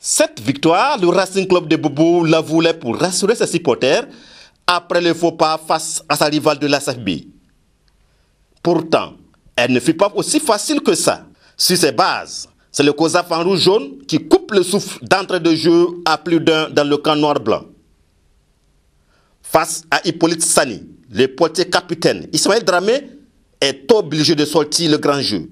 Cette victoire, le Racing Club de Bobo la voulait pour rassurer ses supporters après le faux pas face à sa rivale de l'ASFB. Pourtant, elle ne fut pas aussi facile que ça. Sur ses bases, c'est le COSAF en rouge-jaune qui coupe le souffle d'entrée de jeu à plus d'un dans le camp noir-blanc. Face à Hippolyte Sani, le portier capitaine Ismaël Dramé est obligé de sortir le grand jeu.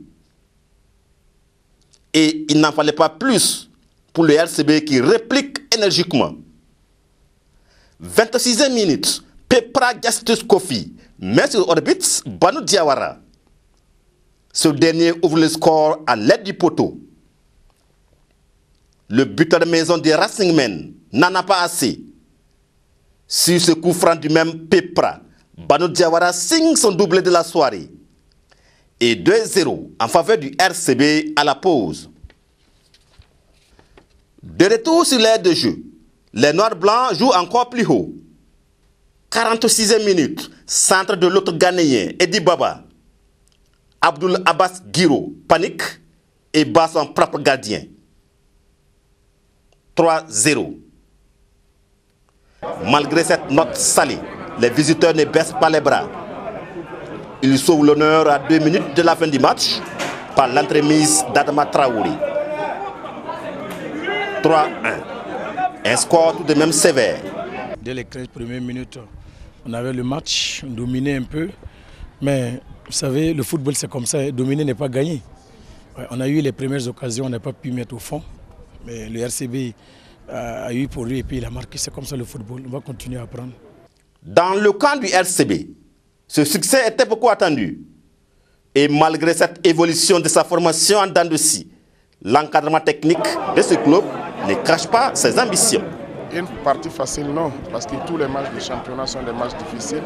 Et il n'en fallait pas plus pour le RCB qui réplique énergiquement. 26e minute, Pepra Gastus Kofi met sur orbite Banu Diawara. Ce dernier ouvre le score à l'aide du poteau. Le buteur de maison des Racingmen n'en a pas assez. Sur ce coup franc du même Pepra, Banu Diawara signe son doublé de la soirée. Et 2-0 en faveur du RCB à la pause. De retour sur l'aire de jeu, les Noirs-Blancs jouent encore plus haut. 46e minute, centre de l'autre Ghanéen, Eddie Baba. Abdul Abbas Giro panique et bat son propre gardien. 3-0. Malgré cette note salée, les visiteurs ne baissent pas les bras. Ils sauvent l'honneur à 2 minutes de la fin du match par l'entremise d'Adama Traoré. 3-1. Un score tout de même sévère. Dès les 15 premières minutes, on avait le match, on dominait un peu. Mais vous savez, le football c'est comme ça, dominer n'est pas gagner. Ouais, on a eu les premières occasions, on n'a pas pu mettre au fond. Mais le RCB a eu pour lui et puis il a marqué, c'est comme ça le football. On va continuer à apprendre. Dans le camp du RCB, ce succès était beaucoup attendu. Et malgré cette évolution de sa formation en dents de scie, l'encadrement technique de ce club ne cache pas ses ambitions. Une partie facile, non, parce que tous les matchs de championnat sont des matchs difficiles.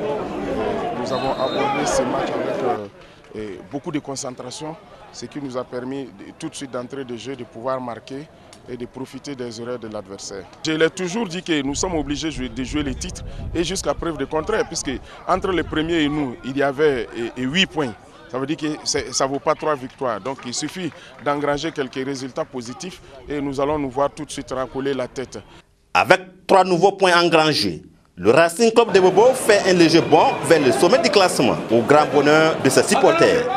Nous avons abordé ces matchs avec beaucoup de concentration, ce qui nous a permis tout de suite d'entrer de jeu, de pouvoir marquer et de profiter des erreurs de l'adversaire. Je l'ai toujours dit que nous sommes obligés de jouer les titres et jusqu'à preuve de contraire, puisque entre les premiers et nous, il y avait 8 points. Ça veut dire que ça ne vaut pas 3 victoires. Donc il suffit d'engranger quelques résultats positifs et nous allons nous voir tout de suite racoler la tête. Avec 3 nouveaux points engrangés, le Racing Club de Bobo fait un léger bond vers le sommet du classement, au grand bonheur de ses supporters.